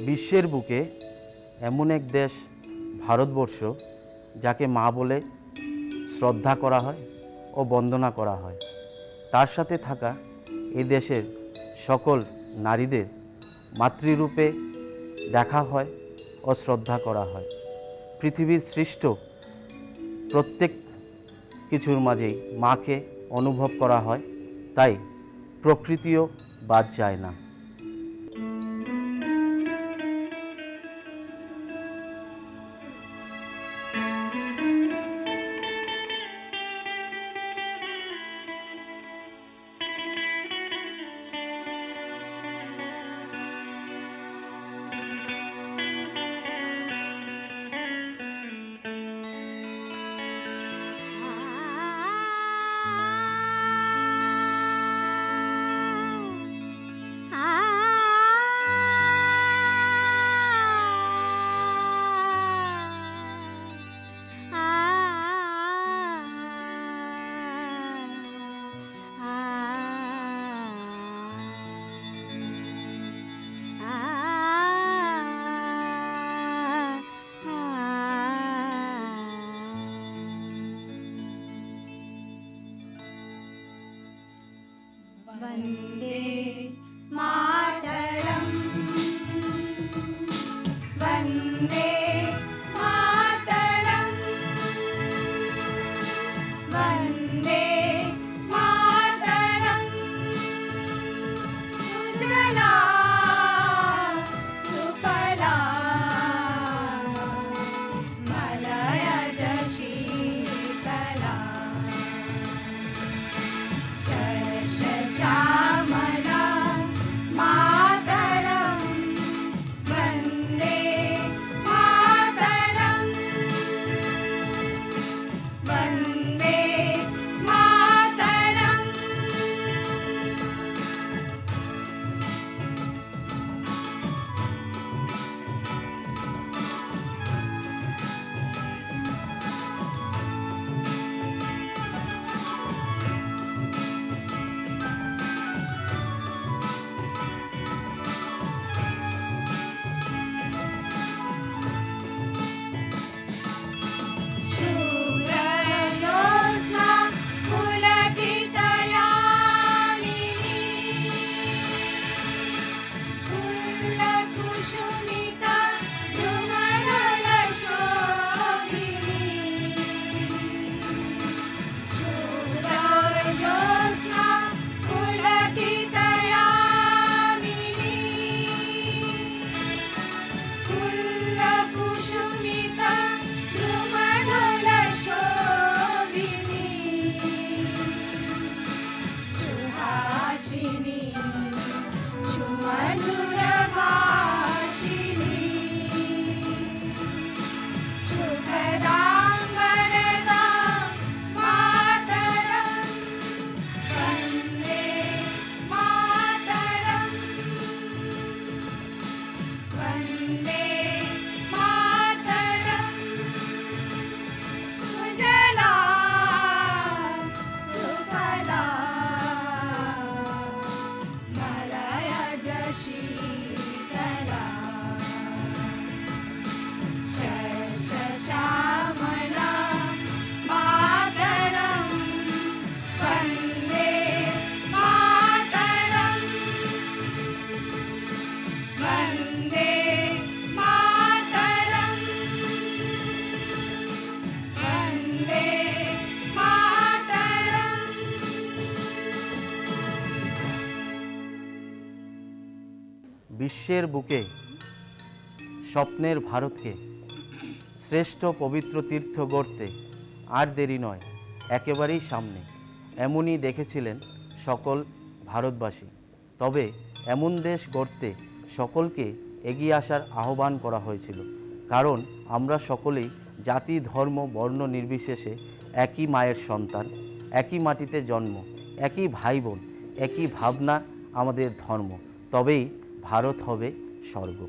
বিশ্বের বুকে এমন এক দেশ ভারতবর্ষ যাকে মা বলে শ্রদ্ধা করা হয় ও বন্দনা করা হয়। তার সাথে থাকা এই দেশের সকল নারীদের মাতৃরূপে দেখা হয় ও শ্রদ্ধা করা হয়। পৃথিবীর সৃষ্ট প্রত্যেক কিছুর মাঝেই মাকে অনুভব করা হয়, তাই প্রকৃতিও বাদ যায় না। वन्दे मातरम् वन्दे मातरम् वन्दे मातरम् सुजला सुफला मलयज शीतला श्यामला मातरं वन्दे मातरं वन्दे मातरम् शुभ्रजोत्स्ना पुलकितयामिनी फुल्लकुसुमिता द्रुमदलशोभिनी शुभ्रजोत्स्ना पुलकितयामिनी फुल्लकुसुमिता द्रुमदलशोभिनी सुहासिनी सुमधुरभाषिणी सुखदां वरदां मातरं वन्दे मातरं वन्दे मातरं सुजला सुफला मलयज शीतला श्यामला मातरं वन्दे मातरं वन्दे मातरं वन्दे मातरम् বিশ্বের বুকে স্বপ্নের ভারতকে শ্রেষ্ঠ পবিত্র তীর্থ গড়তে আর দেরি নয়, একেবারেই সামনে। এমনই দেখেছিলেন সকল ভারতবাসী। তবে এমন দেশ গড়তে সকলকে এগিয়ে আসার আহ্বান করা হয়েছিল, কারণ আমরা সকলেই জাতি ধর্ম বর্ণ নির্বিশেষে একই মায়ের সন্তান, একই মাটিতে জন্ম, একই ভাই বোন, একই ভাবনা আমাদের ধর্ম। তবেই ভারত হবে স্বর্গ।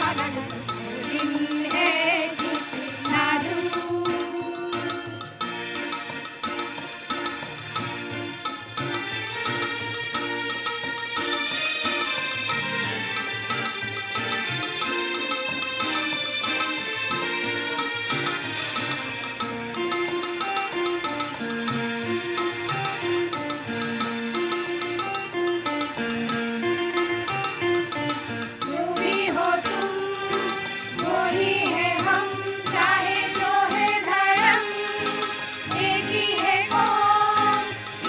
मगन वो दिन है कितना दूर। जो भी हो तुम वही है हम, चाहे जो है धर्म एक ही है कौन,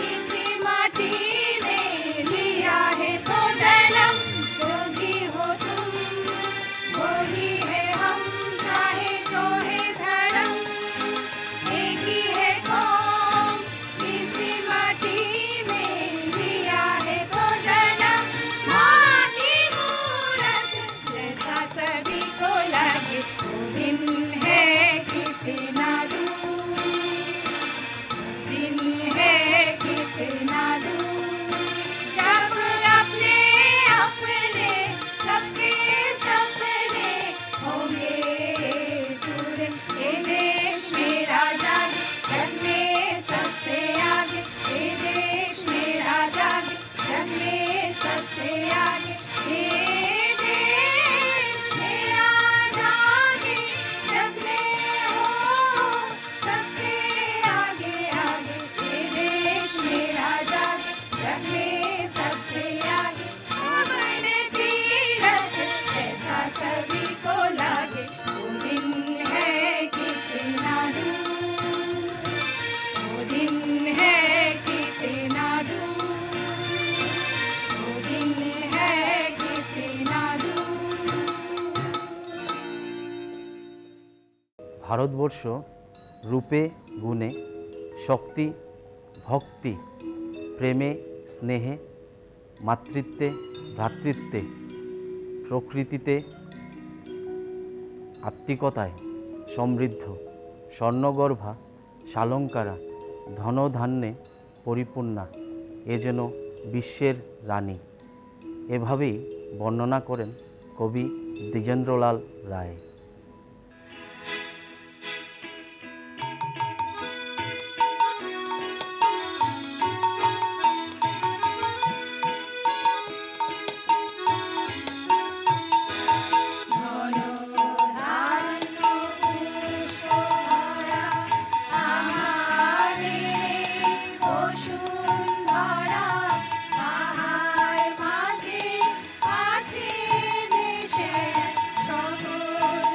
इसी माटी में लिया है तो जन्म। जो भी हो तुम वही है हम, चाहे जो है धर्म एक ही है कौन, इसी माटी में लिया है तो जन्म। माँ की मूरत जैसा सभी को लगे वो दिन है कितना दूर, वो दिन है कितना दूर। जब अपने अपने सबके सपने होंगे पूरे, ये देश मेरा जागे जग में सबसे आगे, ये देश मेरा जागे जग में सबसे आगे, ये देश मेरा जागे जग में हो सबसे आगे आगे, ये देश मेरा जागे जग में सबसे आगे। पवन तीरथ ऐसा सभी को लागे वो दिन है कितना दूर, वो दिन है कितना दूर, वो दिन है कितना दूर। ভারতবর্ষ রূপে গুণে, শক্তি ভক্তি প্রেমে স্নেহে, মাতৃত্বে ভ্রাতৃত্বে, প্রকৃতিতে আত্মিকতায় সমৃদ্ধ, স্বর্ণগর্ভা শালঙ্কারা, ধনধান্যে পরিপূর্ণা, এ যেন বিশ্বের রানী। এভাবেই বর্ণনা করেন কবি দ্বিজেন্দ্রলাল রায়। ধনধান্য পুষ্পভরা আমারে বসুন্ধরা, তাহার মাঝে আছে দেশের সকল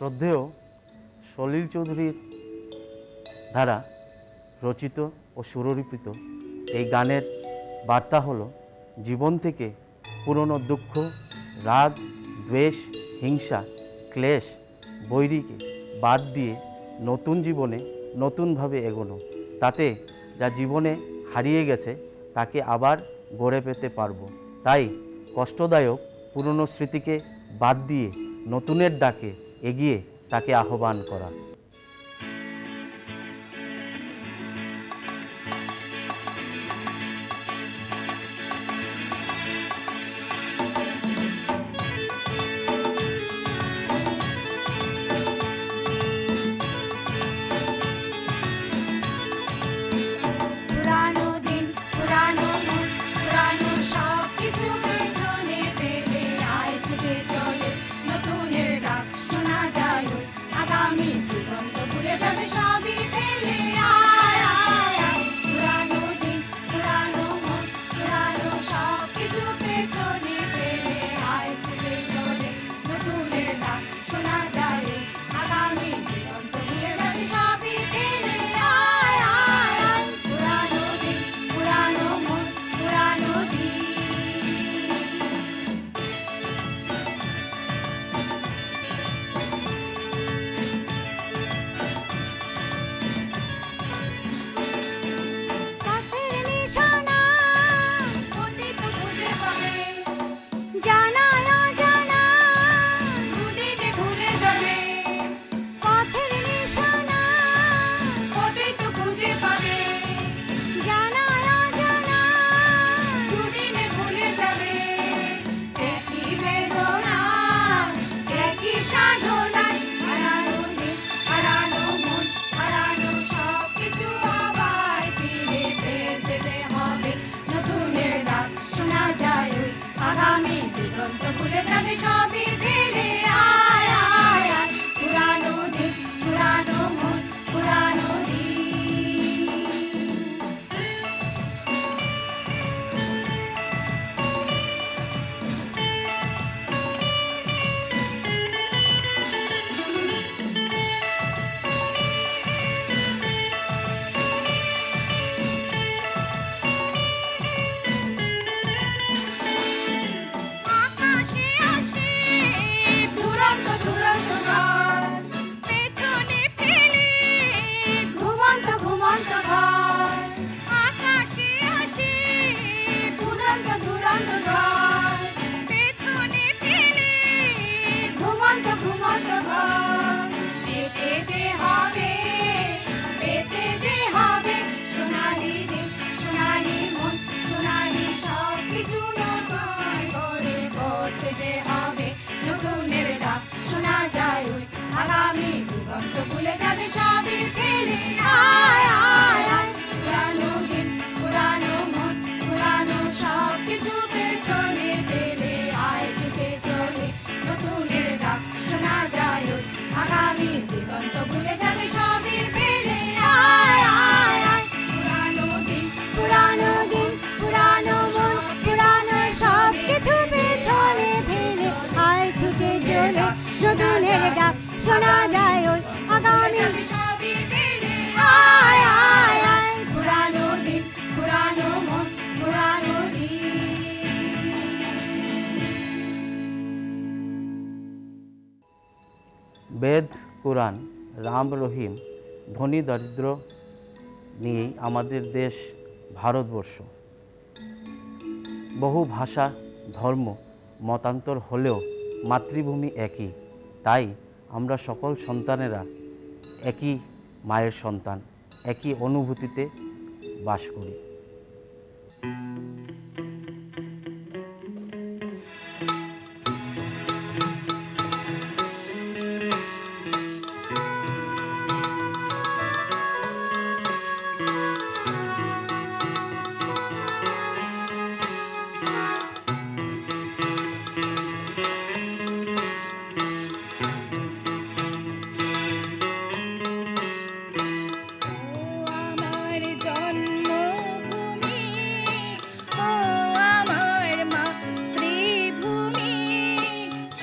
শ্রদ্ধেয় সলিল চৌধুরীর দ্বারা রচিত ও সুরলিপিত এই গানের বার্তা হলো জীবন থেকে পুরনো দুঃখ, রাগ, দ্বেষ, হিংসা, ক্লেশ, বৈরিকে বাদ দিয়ে নতুন জীবনে নতুনভাবে এগোনো। তাতে যা জীবনে হারিয়ে গেছে তাকে আবার গড়ে পেতে পারবো। তাই কষ্টদায়ক পুরনো স্মৃতিকে বাদ দিয়ে নতুনের ডাকে এগিয়ে তাকে আহ্বান করা। পুরানো দিন, পুরানো মন, পুরানো সব কিছু পেছনে ফেলে আয় ছুটে চলে নতুনের ডাক শোনা যায় ওই আগামী দিগন্ত ভুলে যাবে সবই ফেলে আয় আয় আয়। পুরানো দিন, পুরানো মন, পুরানো সব কিছু পেছনে ফেলে আয় ছুটে চলে নতুনের ডাক শোনা যায় ওই আগামী দিগন্ত ভুলে যাবে সবই ফেলে আয় আয় আয়। পুরানো দিন, পুরানো মন, পুরানো দিন। পথের নিশানা অতীত খুঁজে পাবে, জানা অজানা দুদিনে ভুলে যাবে। পথের নিশানা অতীত খুঁজে পাবে, জানা অজানা দুদিনে ভুলে যাবে। একই বেদনা, একই সাধনা, হারানো দিন, হারানো মন, হারানো সব কিছু আবার ফিরে ফের পেতে হবে নতুনের ডাক শোনা যায় ওই আগামী দিগন্ত ভুলে যাবে সবই ফেলে আয় আয় আয়। পুরানো দিন, পুরানো মন, পুরানো দিন। আকাশে আসে দুরন্ত দুরন্ত ঝড়, পেছনে ফেলে ঘুমন্ত ঘুমন্ত ঘর। আকাশে আসে দুরন্ত দুরন্ত ঝড়, পেছনে ফেলে ঘুমন্ত ঘুমন্ত ঘর। যেতে যে হবে, পেতে যে হবে সোনালি দিন, সোনালি মন, সোনালি সব কিছু নতুন করে করতে যে হবে নতুনের ডাক শোনা যায় ওই আগামী দিগন্ত ভুলে যাবে সবই ফেলে আয় আয় আয়। পুরানো দিন, পুরানো মন, পুরানো সব কিছু পেছনে ফেলে আয় ছুটে চলে নতুনের ডাক শোনা যায় ওই আগামী দিগন্ত ভুলে যাবে সবই ফেলে আয় আয় আয়। পুরানো দিন, পুরানো দিন, পুরানো মন, পুরানো সব কিছু পেছনে ফেলে আয় ছুটে চলে নতুনের ডাক শোনা যায় ওই আগামী সবই ফেলে আয় আয় আয়। পুরানো দিন, পুরানো মন, পুরানো দিন। বেদ, কোরআন, রাম রহিম, ধনী দরিদ্র নিয়েই আমাদের দেশ ভারতবর্ষ। বহু ভাষা, ধর্ম, মতান্তর হলেও মাতৃভূমি একই। তাই আমরা সকল সন্তানেরা একই মায়ের সন্তান, একই অনুভূতিতে বাস করি।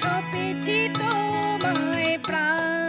সপেছি তোমায় প্রাণ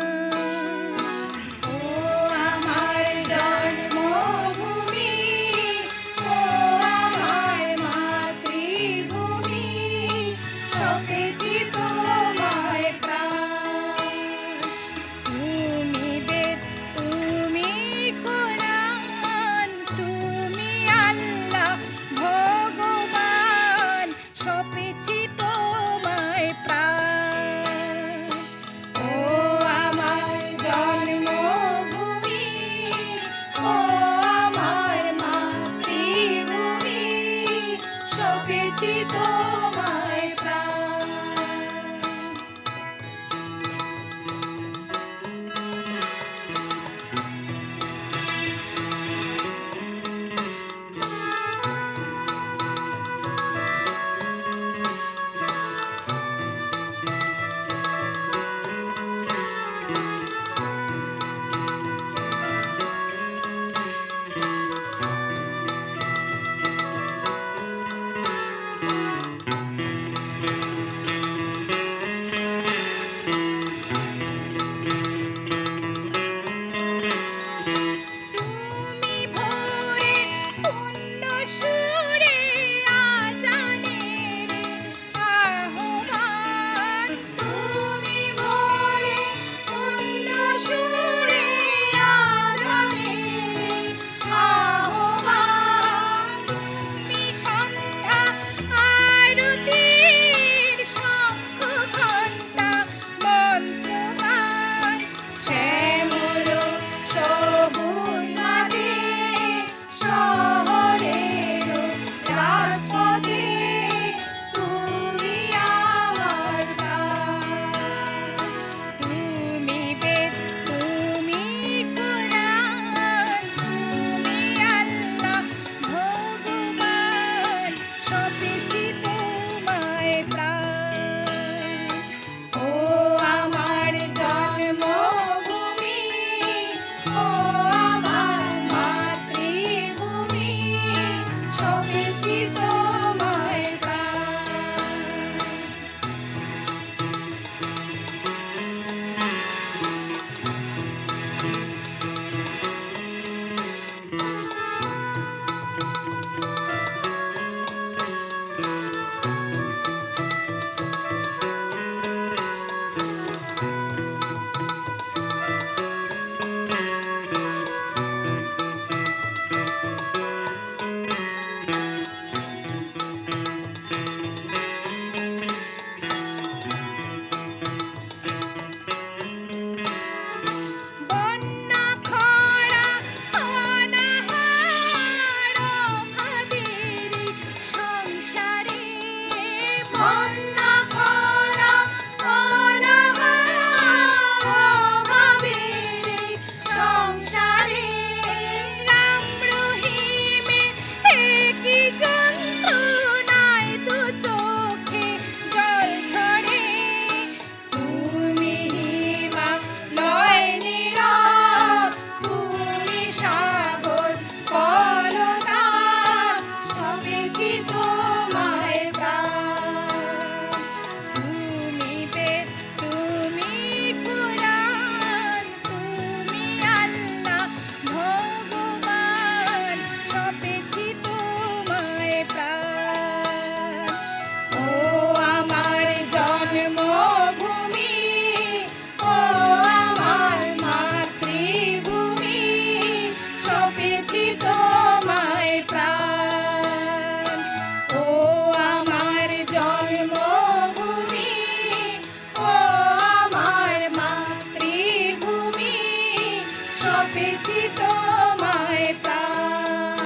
সপেছি তোমায় প্রাণ,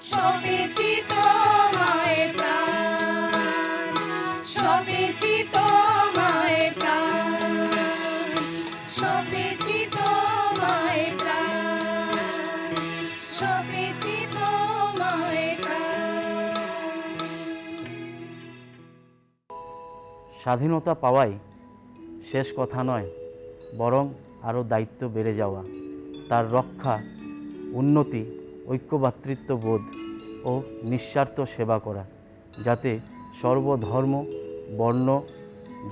সপেছি তোমায় প্রাণ, সপেছি তোমায় প্রাণ, সপেছি তোমায় প্রাণ, সপেছি তোমায় প্রাণ। স্বাধীনতা পাওয়াই শেষ কথা নয়, বরং আরও দায়িত্ব বেড়ে যাওয়া, তার রক্ষা, উন্নতি, ঐক্যভাতৃত্ববোধ ও নিঃস্বার্থ সেবা করা, যাতে সর্বধর্ম, বর্ণ,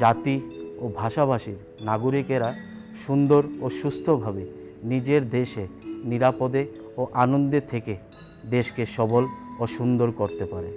জাতি ও ভাষাভাষীর নাগরিকেরা সুন্দর ও সুস্থভাবে নিজের দেশে নিরাপদে ও আনন্দে থেকে দেশকে সবল ও সুন্দর করতে পারে।